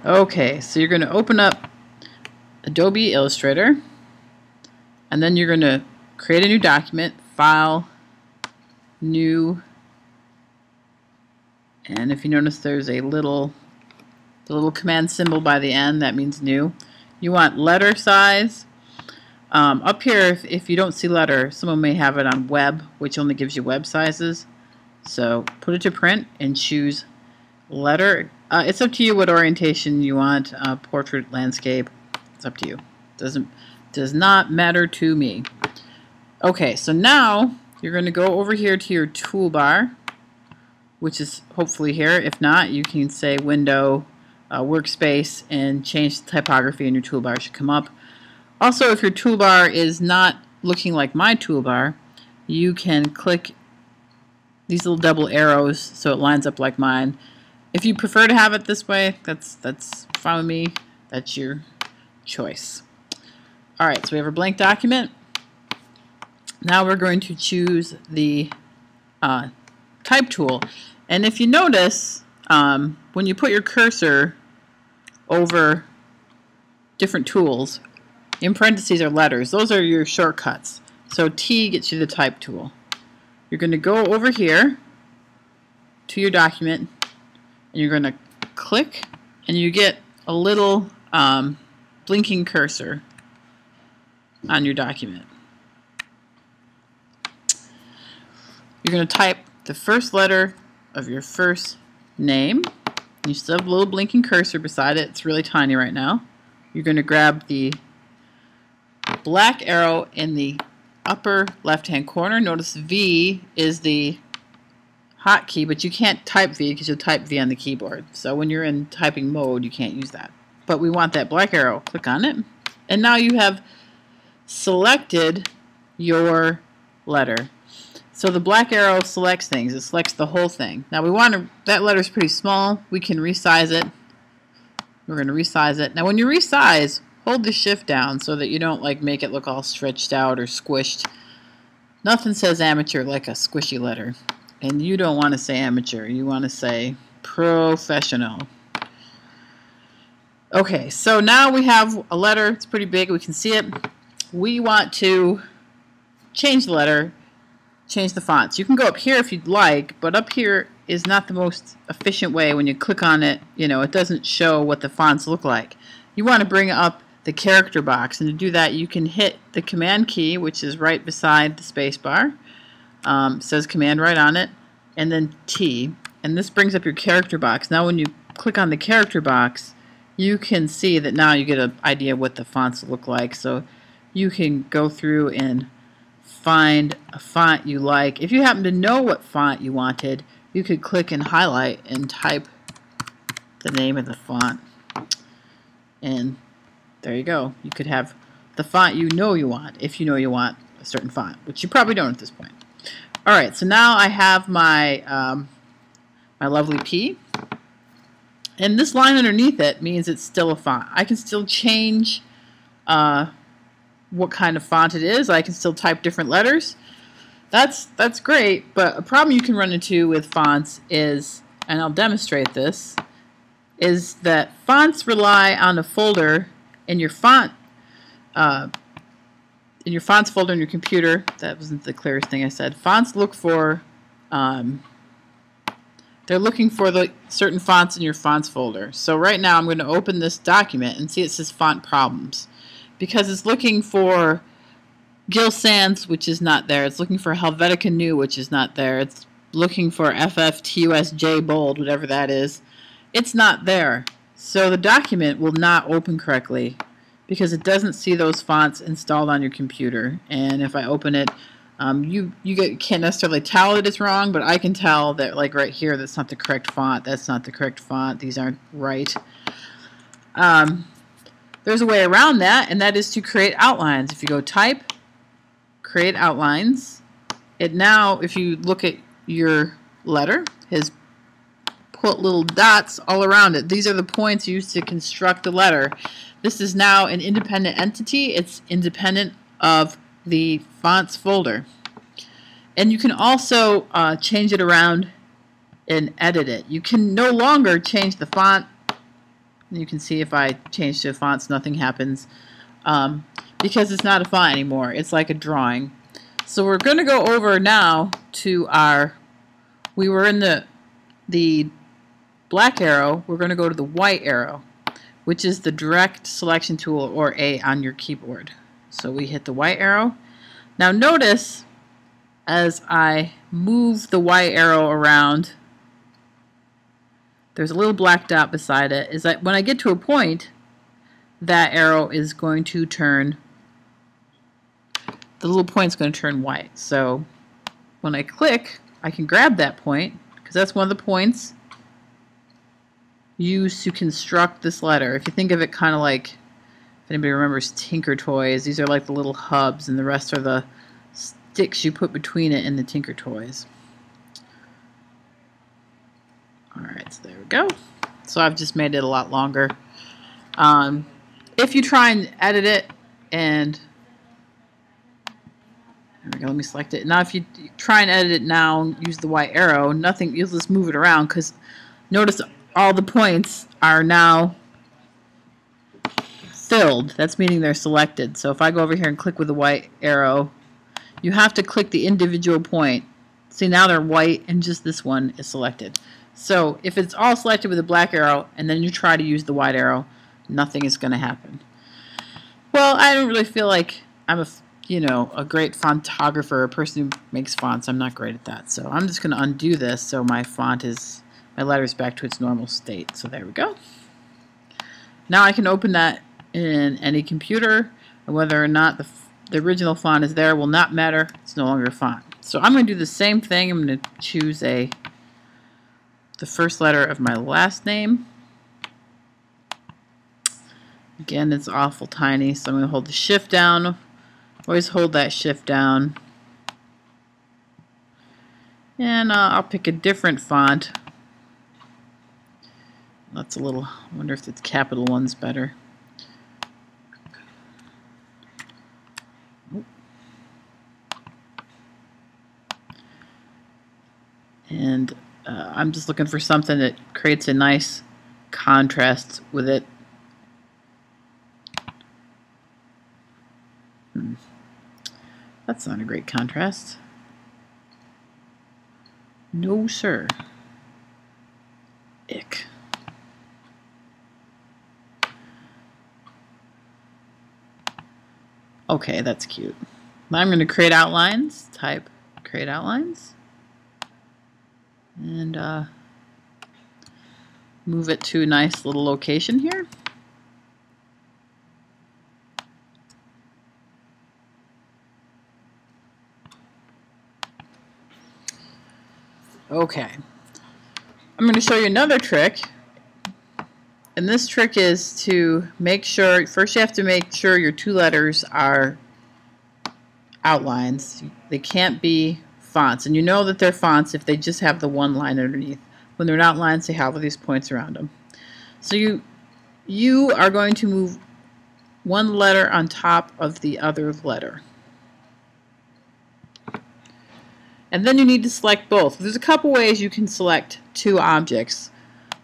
Okay, so you're going to open up Adobe Illustrator, and then you're going to create a new document, File, New, and if you notice there's the little command symbol by the end, that means new. You want letter size. Up here, if you don't see letter, someone may have it on web, which only gives you web sizes. So put it to print and choose letter. It's up to you what orientation you want, portrait, landscape. It's up to you. Does not matter to me. Okay, so now you're going to go over here to your toolbar, which is hopefully here. If not, you can say Window, Workspace, and change the typography, and your toolbar should come up. Also, if your toolbar is not looking like my toolbar, you can click these little double arrows so it lines up like mine. If you prefer to have it this way, that's fine with me. That's your choice. Alright, so we have a blank document. Now we're going to choose the type tool. And if you notice, when you put your cursor over different tools, in parentheses are letters. Those are your shortcuts. So T gets you the type tool. You're going to go over here to your document, and you're going to click, and you get a little blinking cursor on your document. You're going to type the first letter of your first name. You still have a little blinking cursor beside it. It's really tiny right now. You're going to grab the black arrow in the upper left-hand corner. Notice V is the hotkey, but you can't type V because you'll type V on the keyboard. So when you're in typing mode, you can't use that. But we want that black arrow. Click on it. And now you have selected your letter. So the black arrow selects things. It selects the whole thing. Now we want to, that letter's pretty small. We can resize it. We're going to resize it. Now when you resize, hold the shift down so that you don't like make it look all stretched out or squished. Nothing says amateur like a squishy letter. And you don't want to say amateur. You want to say professional. Okay, so now we have a letter. It's pretty big. We can see it. We want to change the letter, change the fonts. You can go up here if you'd like, but up here is not the most efficient way. When you click on it, you know, it doesn't show what the fonts look like. You want to bring up the character box, and to do that you can hit the command key, which is right beside the space bar. Says command right on it, and then T, and this brings up your character box. Now when you click on the character box, you can see that now you get an idea of what the fonts look like. So you can go through and find a font you like. If you happen to know what font you wanted, you could click and highlight and type the name of the font, and there you go. You could have the font you know you want, if you know you want a certain font, which you probably don't at this point. Alright, so now I have my my lovely P, and this line underneath it means it's still a font. I can still change what kind of font it is. I can still type different letters. That's great, but a problem you can run into with fonts is, and I'll demonstrate this, is that fonts rely on a folder in your fonts folder in your computer. That wasn't the clearest thing I said. Fonts look for they're looking for the certain fonts in your fonts folder. So right now I'm going to open this document and see it says font problems, because it's looking for Gill Sans, which is not there. It's looking for Helvetica New, which is not there. It's looking for FFTUSJ Bold, whatever that is. It's not there. So the document will not open correctly because it doesn't see those fonts installed on your computer. And if I open it, you can't necessarily tell that it's wrong, but I can tell that, like right here, that's not the correct font. That's not the correct font. These aren't right. There's a way around that, and that is to create outlines. If you go Type, Create Outlines, it now, if you look at your letter, has put little dots all around it. These are the points used to construct the letter. This is now an independent entity. It's independent of the fonts folder. And you can also change it around and edit it. You can no longer change the font You can see if I change to fonts, nothing happens because it's not a font anymore. It's like a drawing. So we're going to go over now to our, we were in the black arrow, we're going to go to the white arrow, which is the direct selection tool, or A on your keyboard. So we hit the white arrow. Now notice as I move the white arrow around, there's a little black dot beside it, is that when I get to a point, that arrow is going to turn, the little point's going to turn white. So when I click, I can grab that point, because that's one of the points used to construct this letter. If you think of it kind of like, if anybody remembers Tinker Toys, these are like the little hubs, and the rest are the sticks you put between it and the Tinker Toys. Alright, so there we go. So I've just made it a lot longer. If you try and edit it, and there we go, let me select it. Now if you try and edit it now and use the white arrow, nothing, you'll just move it around, because notice all the points are now filled. That's meaning they're selected. So if I go over here and click with the white arrow, you have to click the individual point. See, now they're white and just this one is selected. So if it's all selected with a black arrow and then you try to use the white arrow, nothing is going to happen. Well, I don't really feel like I'm a great fontographer, a person who makes fonts. I'm not great at that. So I'm just going to undo this so my letter is back to its normal state. So there we go. Now I can open that in any computer, and whether or not the original font is there will not matter. It's no longer a font. So I'm going to do the same thing. I'm going to choose the first letter of my last name. Again, it's awful tiny, so I'm going to hold the shift down. Always hold that shift down. And I'll pick a different font. That's a little, I wonder if the capital one's better. And I'm just looking for something that creates a nice contrast with it. That's not a great contrast. No, sir. Ick. Okay, that's cute. Now I'm going to create outlines. Type create outlines. And move it to a nice little location here. Okay. I'm going to show you another trick. And this trick is to make sure, first you have to make sure your two letters are outlines. They can't be fonts. And you know that they're fonts if they just have the one line underneath. When they're not lines, they have all these points around them. So you are going to move one letter on top of the other letter. And then you need to select both. There's a couple ways you can select two objects.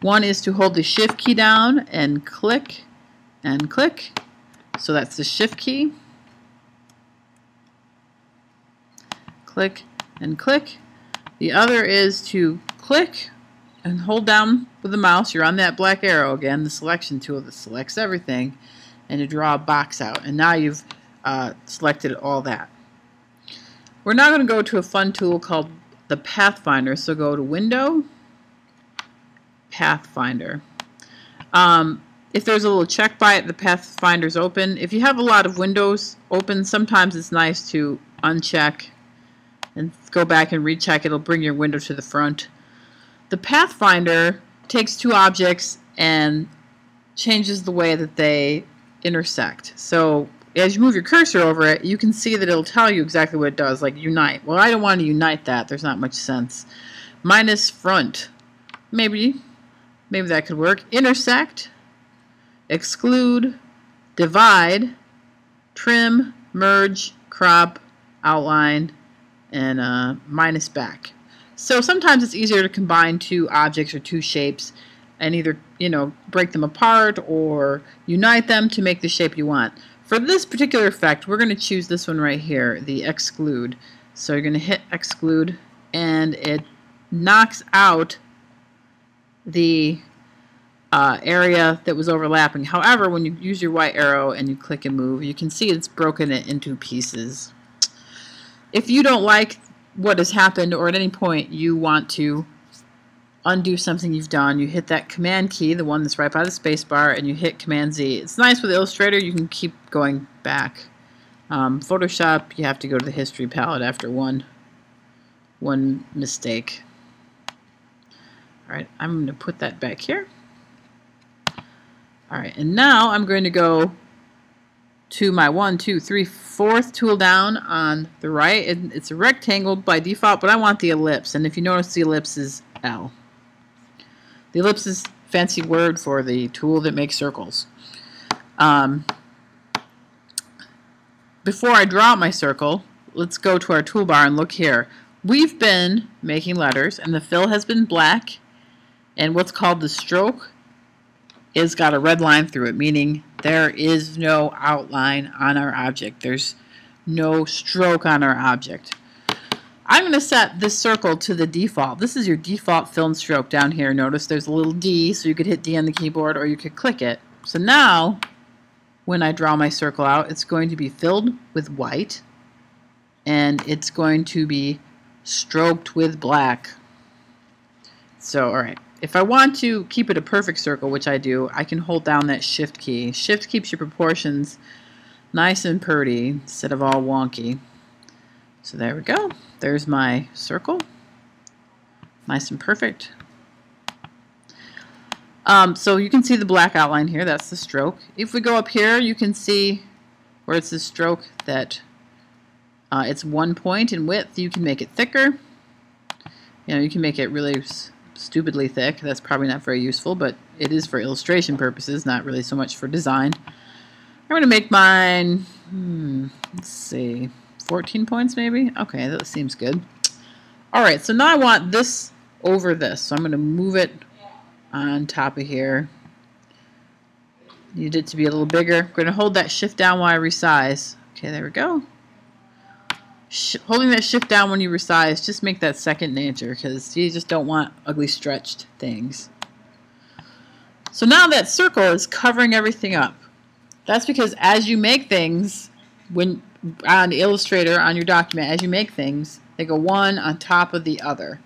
One is to hold the shift key down and click and click. So that's the shift key. Click and click. The other is to click and hold down with the mouse. You're on that black arrow again, the selection tool that selects everything, and to draw a box out. And now you've selected all that. We're now going to go to a fun tool called the Pathfinder. So go to Window, Pathfinder. If there's a little check by it, the Pathfinder's open. If you have a lot of windows open, sometimes it's nice to uncheck and go back and recheck. It'll bring your window to the front. The Pathfinder takes two objects and changes the way that they intersect. So as you move your cursor over it, you can see that it'll tell you exactly what it does, like unite. Well, I don't want to unite that. There's not much sense. Minus front. Maybe that could work. Intersect, exclude, divide, trim, merge, crop, outline, and minus back. So sometimes it's easier to combine two objects or two shapes and either, break them apart or unite them to make the shape you want. For this particular effect, we're going to choose this one right here, the exclude. So you're going to hit exclude, and it knocks out the area that was overlapping. However, when you use your white arrow and you click and move, you can see it's broken it into pieces. If you don't like what has happened, or at any point you want to undo something you've done, you hit that command key, the one that's right by the space bar, and you hit command Z. It's nice with Illustrator, you can keep going back. Photoshop, you have to go to the history palette after one mistake. Alright, I'm going to put that back here. Alright, and now I'm going to go to my 1, 2, 3, 4th tool down on the right. It's a rectangle by default, but I want the ellipse, and if you notice, the ellipse is L. The ellipse is a fancy word for the tool that makes circles. Before I draw my circle, let's go to our toolbar and look here. We've been making letters, and the fill has been black, and what's called the stroke is got a red line through it, meaning there is no outline on our object. There's no stroke on our object. I'm going to set this circle to the default. This is your default fill and stroke down here. Notice there's a little D, so you could hit D on the keyboard or you could click it. So now, when I draw my circle out, it's going to be filled with white, and it's going to be stroked with black. So, alright. If I want to keep it a perfect circle, which I do, I can hold down that Shift key. Shift keeps your proportions nice and pretty instead of all wonky. So there we go. There's my circle. Nice and perfect. So you can see the black outline here. That's the stroke. If we go up here, you can see where it's the stroke that it's 1 point in width. You can make it thicker. You can make it really stupidly thick. That's probably not very useful, but it is for illustration purposes, not really so much for design. I'm going to make mine, let's see, 14 points maybe? Okay, that seems good. Alright, so now I want this over this, so I'm going to move it on top of here. Need it to be a little bigger. I'm going to hold that shift down while I resize. Okay, there we go. Holding that shift down when you resize, just make that second nature, because you just don't want ugly stretched things. So now that circle is covering everything up. That's because as you make things, when on Illustrator, on your document, as you make things, they go one on top of the other.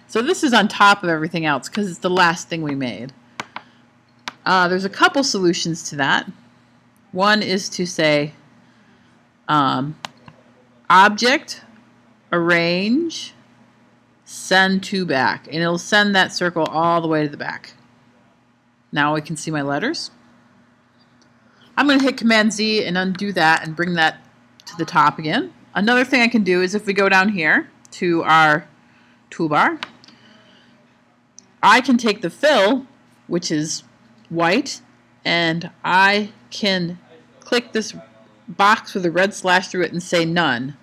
So this is on top of everything else because it's the last thing we made. There's a couple solutions to that. One is to say object, arrange, send to back, and it'll send that circle all the way to the back. Now we can see my letters. I'm going to hit Command Z and undo that and bring that to the top again. Another thing I can do is if we go down here to our toolbar, I can take the fill, which is white, and I can click this box with a red slash through it and say none.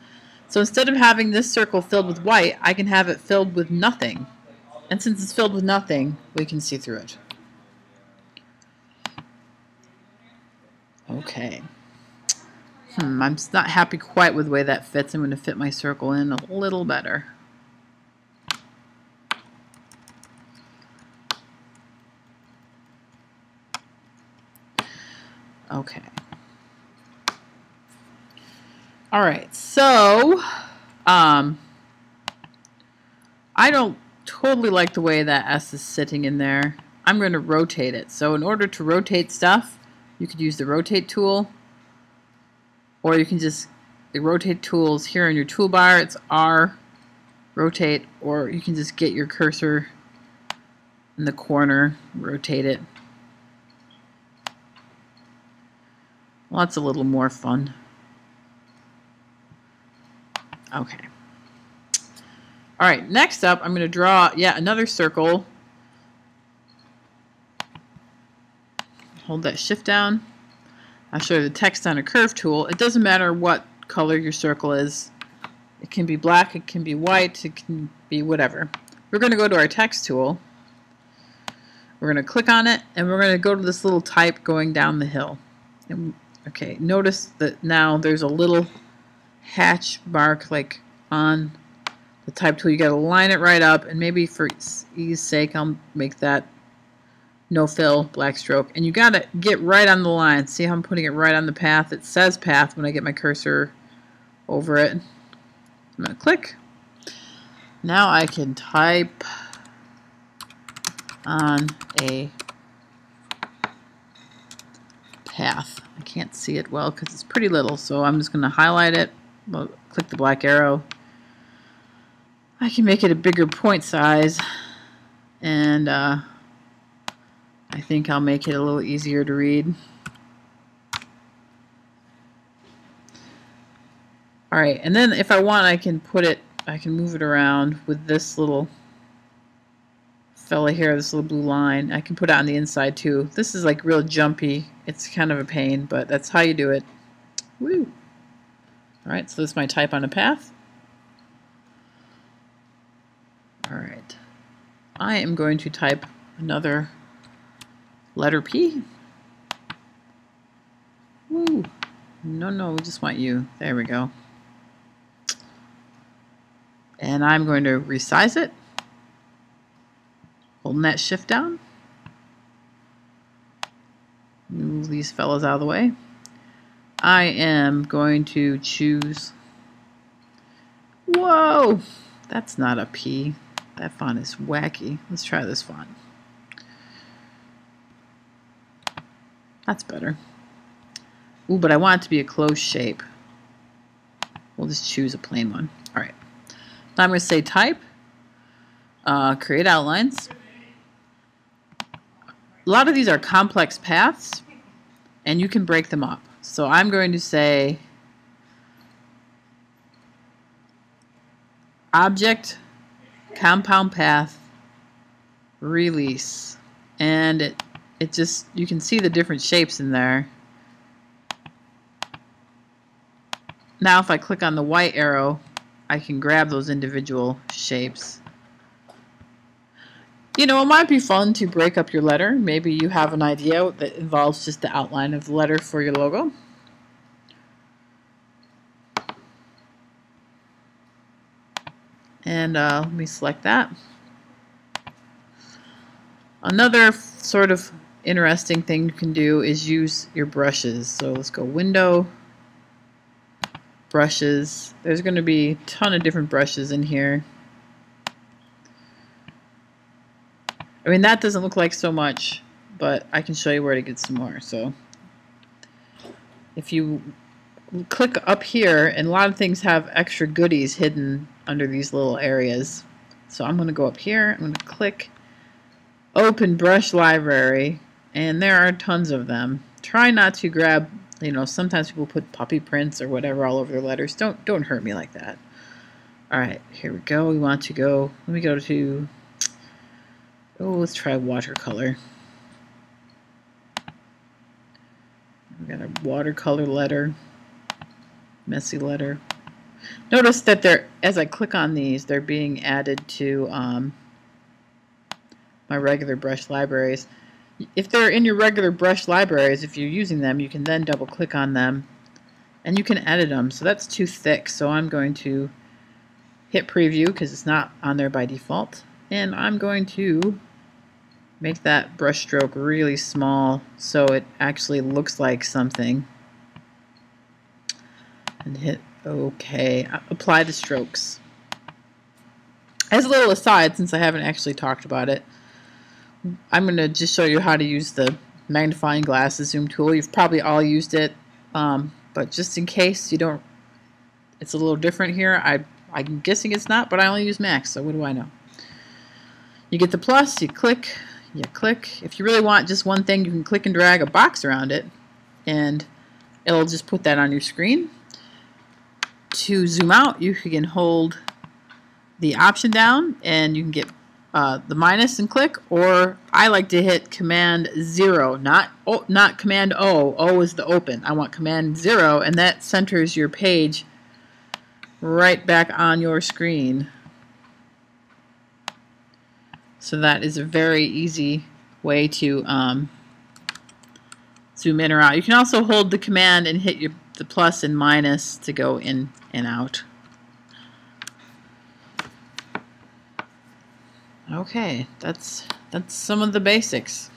So instead of having this circle filled with white, I can have it filled with nothing. And since it's filled with nothing, we can see through it. Okay. I'm not happy quite with the way that fits. I'm going to fit my circle in a little better. Okay. Alright, so I don't totally like the way that S is sitting in there. I'm going to rotate it. So in order to rotate stuff, you could use the rotate tool, or you can just, the rotate tools here in your toolbar, it's R, rotate, or you can just get your cursor in the corner, rotate it. Well, that's a little more fun. Okay. Alright, next up I'm going to draw another circle. Hold that shift down. I'll show you the text on a curve tool. It doesn't matter what color your circle is. It can be black, it can be white, it can be whatever. We're going to go to our text tool. We're going to click on it, and we're going to go to this little type going down the hill. And, okay, notice that now there's a little hatch mark like on the type tool. You got to line it right up, and maybe for ease sake, I'll make that no fill, black stroke. And you got to get right on the line. See how I'm putting it right on the path? It says path when I get my cursor over it. I'm going to click. Now I can type on a path. I can't see it well because it's pretty little, so I'm just going to highlight it. Well, click the black arrow. I can make it a bigger point size, and I think I'll make it a little easier to read. Alright, and then if I want, I can move it around with this little fella here, this little blue line. I can put it on the inside too. This is like real jumpy. It's kind of a pain, but that's how you do it. Woo! Alright, so this is my type on a path. Alright. I am going to type another letter P. Woo! No, we just want you. There we go. And I'm going to resize it. Holding that shift down. Move these fellas out of the way. I am going to choose. Whoa! That's not a P. That font is wacky. Let's try this font. That's better. Ooh, but I want it to be a closed shape. We'll just choose a plain one. Alright. Now I'm going to say type. Create outlines. A lot of these are complex paths, and you can break them up. So I'm going to say object, compound path, release. And it just, you can see the different shapes in there. Now if I click on the white arrow, I can grab those individual shapes. You know, it might be fun to break up your letter. Maybe you have an idea that involves just the outline of the letter for your logo. And let me select that. Another sort of interesting thing you can do is use your brushes. So let's go Window, Brushes. There's going to be a ton of different brushes in here. I mean, that doesn't look like so much, but I can show you where to get some more. So if you click up here, and a lot of things have extra goodies hidden under these little areas. So I'm going to go up here, I'm going to click Open Brush Library, and there are tons of them. Try not to grab, you know, sometimes people put puppy prints or whatever all over their letters. Don't hurt me like that. Alright, here we go. We want to go, let me go to, let's try watercolor. We got a watercolor letter, messy letter. Notice that they're, as I click on these, they're being added to my regular brush libraries. If they're in your regular brush libraries, if you're using them, you can then double click on them and you can edit them. So that's too thick, so I'm going to hit preview because it's not on there by default, and I'm going to make that brush stroke really small so it actually looks like something, and hit OK. Apply the strokes. As a little aside, since I haven't actually talked about it, I'm going to just show you how to use the magnifying glass, the zoom tool. You've probably all used it, but just in case you don't, it's a little different here. I'm guessing it's not, but I only use Max, so what do I know? You get the plus, you click. If you really want just one thing, you can click and drag a box around it, and it'll just put that on your screen. To zoom out, you can hold the option down, and you can get the minus and click, or I like to hit Command 0, not Command O. O is the open. I want Command 0, and that centers your page right back on your screen. So that is a very easy way to zoom in or out. You can also hold the command and hit the plus and minus to go in and out. Okay, that's some of the basics.